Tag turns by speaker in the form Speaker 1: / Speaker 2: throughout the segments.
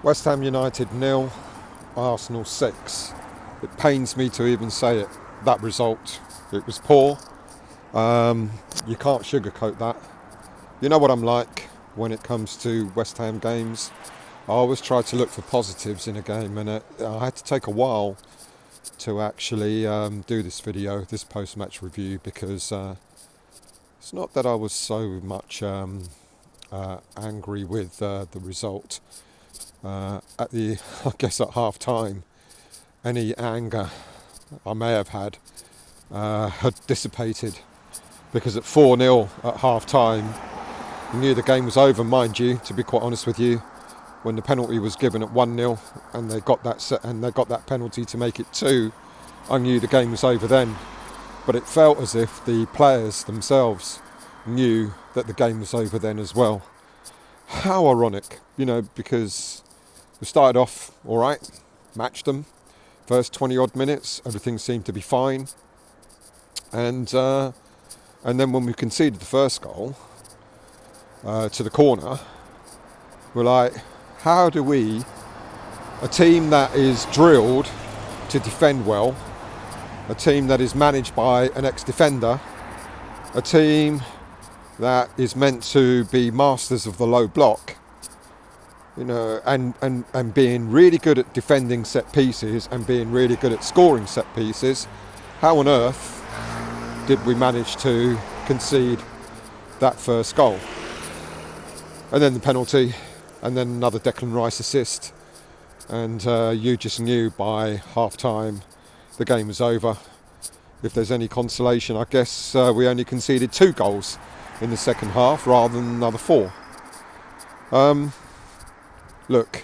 Speaker 1: West Ham United 0, Arsenal 6. It pains me to even say it, that result. It was poor. You can't sugarcoat that. You know what I'm like when it comes to West Ham games. I always try to look for positives in a game, and I had to take a while to actually do this video, this post-match review, because it's not that I was so much angry with the result. I guess at half time, any anger I may have had dissipated, because at 4-0 at half time, I knew the game was over, mind you, to be quite honest with you. When the penalty was given at 1-0 and they got that penalty to make it 2, I knew the game was over then. But it felt as if the players themselves knew that the game was over then as well. How ironic, because we started off all right, matched them. First 20 odd minutes, everything seemed to be fine. And then when we conceded the first goal to the corner, we're like, how do we, a team that is drilled to defend well, a team that is managed by an ex-defender, a team that is meant to be masters of the low block, and being really good at defending set pieces and being really good at scoring set pieces, how on earth did we manage to concede that first goal? And then the penalty, and then another Declan Rice assist, and you just knew by half-time the game was over. If there's any consolation, I guess we only conceded 2 goals in the second half rather than another 4. Look,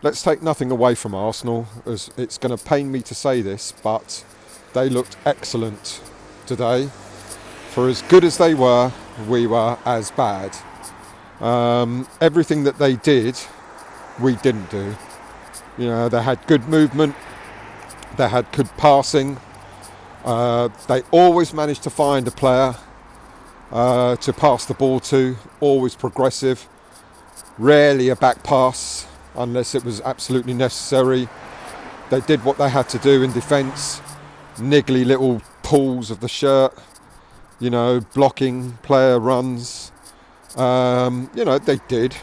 Speaker 1: let's take nothing away from Arsenal, as it's going to pain me to say this, but they looked excellent today. For as good as they were, we were as bad. Everything that they did, we didn't do. They had good movement, they had good passing, they always managed to find a player to pass the ball to, always progressive, rarely a back pass unless it was absolutely necessary. They did what they had to do in defence, niggly little pulls of the shirt, blocking player runs. They did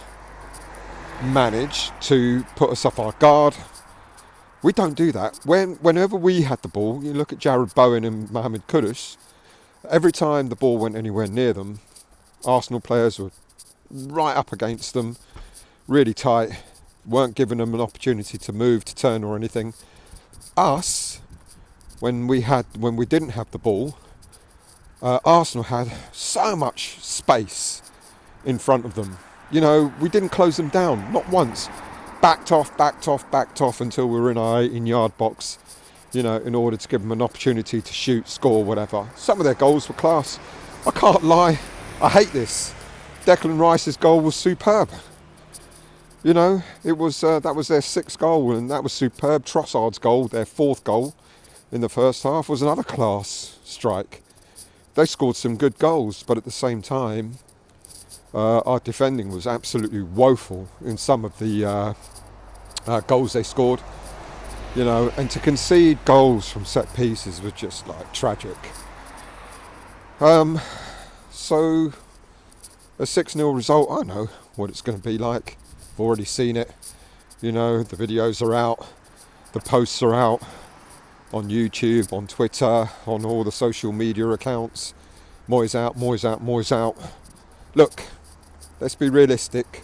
Speaker 1: manage to put us off our guard. We don't do that. Whenever we had the ball, you look at Jared Bowen and Mohamed Kudus, every time the ball went anywhere near them, Arsenal players were right up against them, really tight, weren't giving them an opportunity to move, to turn or anything. Us, when we didn't have the ball, Arsenal had so much space in front of them. We didn't close them down, not once. Backed off until we were in our 18-yard box, in order to give them an opportunity to shoot, score, whatever. Some of their goals were class. I can't lie, I hate this. Declan Rice's goal was superb. It was that was their 6th goal, and that was superb. Trossard's goal, their 4th goal in the first half, was another class strike. They scored some good goals, but at the same time, our defending was absolutely woeful in some of the goals they scored. And to concede goals from set pieces was just like tragic. So a 6-0 result, I know what it's going to be like. I've already seen it. The videos are out, the posts are out on YouTube, on Twitter, on all the social media accounts. Moyes out, Moyes out, Moyes out. Look, let's be realistic.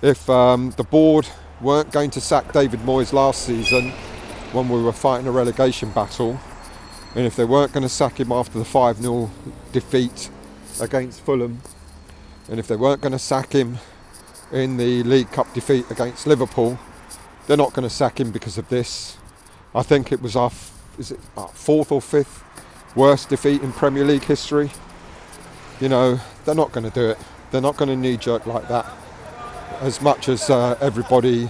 Speaker 1: If the board weren't going to sack David Moyes last season when we were fighting a relegation battle, and if they weren't going to sack him after the 5-0 defeat against Fulham, and if they weren't going to sack him in the League Cup defeat against Liverpool, they're not going to sack him because of this. I think it was our 4th or 5th worst defeat in Premier League history. They're not going to do it. They're not going to knee-jerk like that. As much as everybody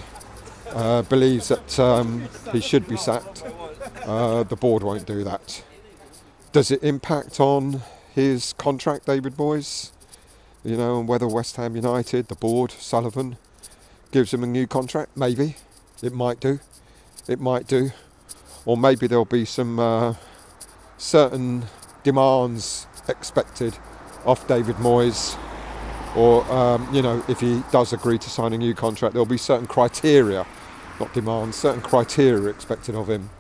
Speaker 1: believes that he should be sacked, the board won't do that. Does it impact on his contract, David Moyes? And whether West Ham United, the board, Sullivan, gives him a new contract? Maybe. It might do. It might do. Or maybe there'll be some certain demands expected off David Moyes. Or, if he does agree to sign a new contract, there'll be certain criteria, not demands, certain criteria expected of him.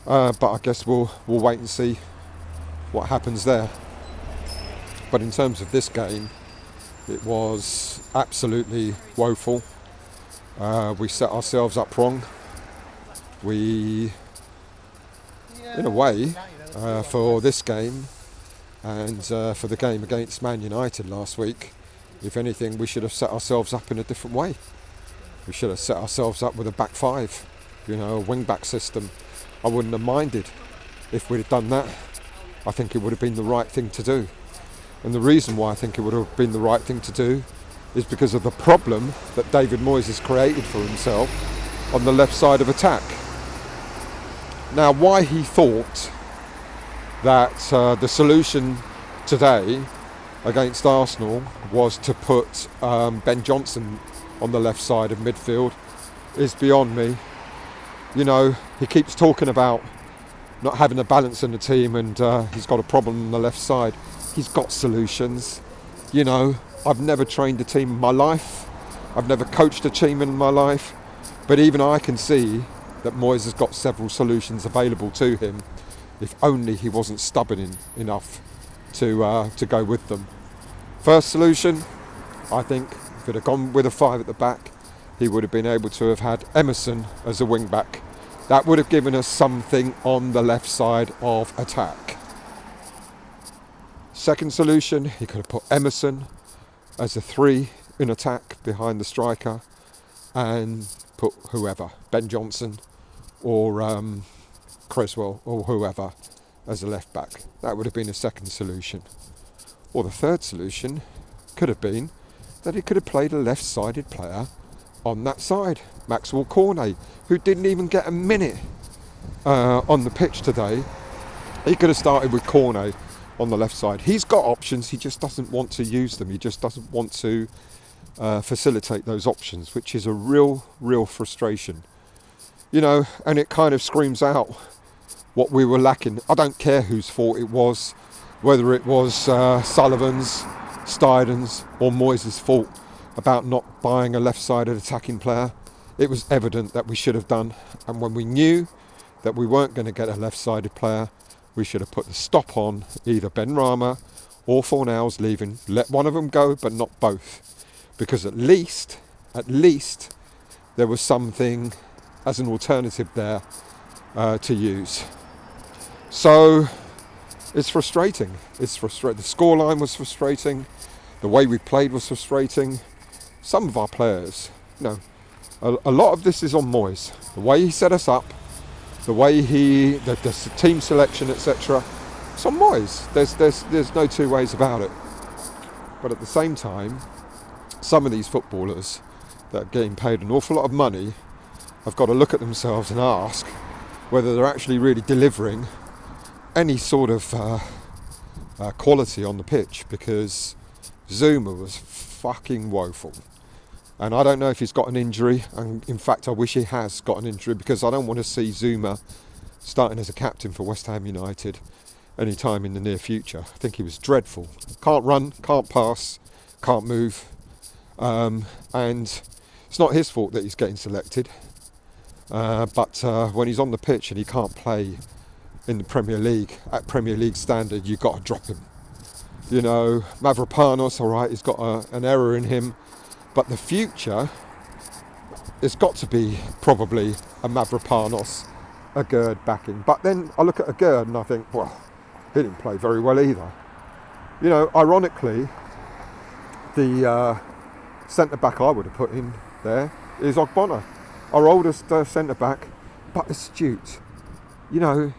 Speaker 1: But I guess we'll wait and see what happens there. But in terms of this game, it was absolutely woeful. We set ourselves up wrong. We, in a way, for this game and for the game against Man United last week, if anything, we should have set ourselves up in a different way. We should have set ourselves up with a back five, a wing-back system. I wouldn't have minded if we'd have done that. I think it would have been the right thing to do. And the reason why I think it would have been the right thing to do is because of the problem that David Moyes has created for himself on the left side of attack. Now, why he thought that the solution today against Arsenal was to put Ben Johnson on the left side of midfield is beyond me. He keeps talking about not having a balance in the team, and he's got a problem on the left side. He's got solutions. I've never trained a team in my life. I've never coached a team in my life. But even I can see that Moyes has got several solutions available to him, if only he wasn't stubborn enough to go with them. First solution, I think, if he'd have gone with a five at the back, he would have been able to have had Emerson as a wing back. That would have given us something on the left side of attack. Second solution, he could have put Emerson as a 3 in attack behind the striker and put whoever, Ben Johnson or Creswell or whoever as a left back. That would have been a second solution. Or the third solution could have been that he could have played a left-sided player on that side, Maxwell Cornet, who didn't even get a minute on the pitch today. He could have started with Cornet on the left side. He's got options, he just doesn't want to use them. He just doesn't want to facilitate those options, which is a real frustration. And it kind of screams out what we were lacking. I don't care whose fault it was, whether it was Sullivan's, Steiden's or Moyes' fault about not buying a left-sided attacking player. It was evident that we should have done, and when we knew that we weren't going to get a left-sided player, we should have put the stop on either Ben Rama or Fornals leaving. Let one of them go, but not both, because at least there was something as an alternative there to use. So it's frustrating. It's frustrating. The scoreline was frustrating. The way we played was frustrating. Some of our players, a lot of this is on Moyes. The way he set us up, the way the team selection, etc. It's on Moyes. There's no two ways about it. But at the same time, some of these footballers that are getting paid an awful lot of money have got to look at themselves and ask whether they're actually really delivering any sort of quality on the pitch, because Zuma was fucking woeful. And I don't know if he's got an injury, and in fact I wish he has got an injury, because I don't want to see Zuma starting as a captain for West Ham United any time in the near future. I think he was dreadful. Can't run, can't pass, can't move, and it's not his fault that he's getting selected, but when he's on the pitch and he can't play in the Premier League at Premier League standard, you've got to drop him. Mavropanos, alright, he's got an error in him, but the future, it's got to be probably a Mavropanos, a Gerd backing. But then I look at a Gerd and I think, well, he didn't play very well either. Ironically, the centre-back I would have put in there is Ogbonna, our oldest centre-back, but astute.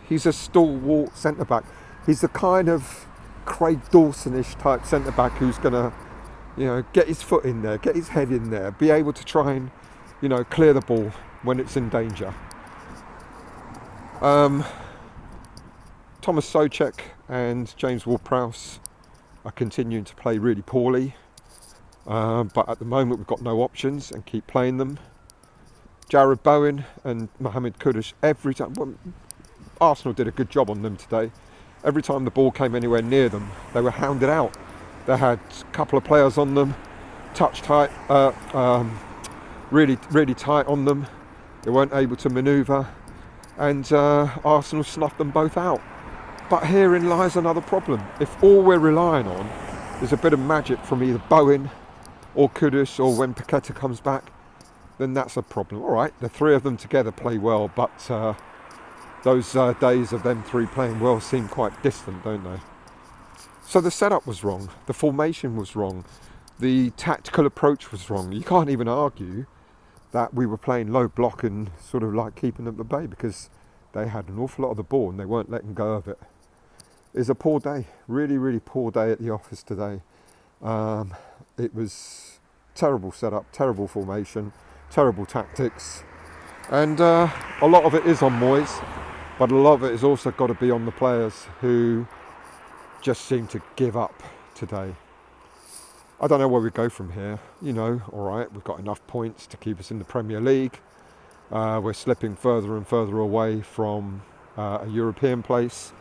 Speaker 1: He's a stalwart centre-back. He's the kind of Craig Dawson-ish type centre-back who's going to, get his foot in there, get his head in there, be able to try and, clear the ball when it's in danger. Thomas Souček and James Ward-Prowse are continuing to play really poorly. But at the moment we've got no options and keep playing them. Jared Bowen and Mohamed Kudus, every time, well, Arsenal did a good job on them today. Every time the ball came anywhere near them, they were hounded out. They had a couple of players on them, touch tight, really tight on them. They weren't able to manoeuvre, and Arsenal snuffed them both out. But herein lies another problem. If all we're relying on is a bit of magic from either Bowen or Kudus, or when Paqueta comes back, then that's a problem. All right, the three of them together play well, but those days of them three playing well seem quite distant, don't they? So the setup was wrong, the formation was wrong, the tactical approach was wrong. You can't even argue that we were playing low block and sort of like keeping them at bay, because they had an awful lot of the ball and they weren't letting go of it. It's a poor day, really poor day at the office today. It was terrible setup, terrible formation, terrible tactics, and a lot of it is on Moyes, but a lot of it has also got to be on the players who just seem to give up today. I don't know where we go from here. All right, we've got enough points to keep us in the Premier League. We're slipping further and further away from a European place.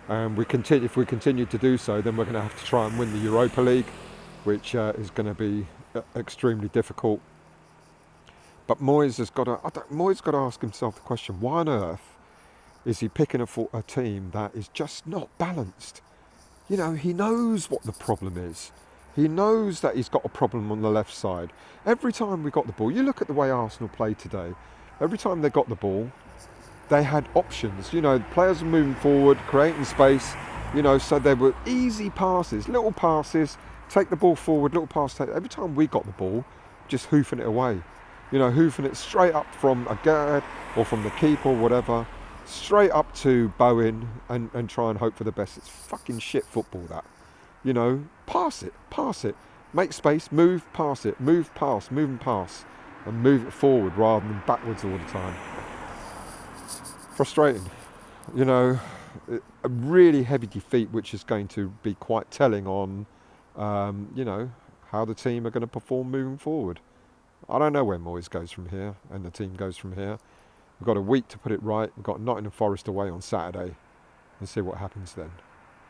Speaker 1: And if we continue to do so, then we're going to have to try and win the Europa League, which is going to be extremely difficult. But Moyes has got to ask himself the question: why on earth is he picking a team that is just not balanced? He knows what the problem is. He knows that he's got a problem on the left side. Every time we got the ball, you look at the way Arsenal played today. Every time they got the ball, they had options. Players were moving forward, creating space. So there were easy passes, little passes, take the ball forward, little pass. Every time we got the ball, just hoofing it away. Hoofing it straight up from a guard or from the keeper or whatever, straight up to Bowen and try and hope for the best. It's fucking shit football, that. Pass it. Make space, move, pass it, move, pass, move and pass. And move it forward rather than backwards all the time. Frustrating. A really heavy defeat, which is going to be quite telling on, how the team are going to perform moving forward. I don't know where Moyes goes from here and the team goes from here. We've got a week to put it right. We've got Nottingham Forest away on Saturday, and see what happens then.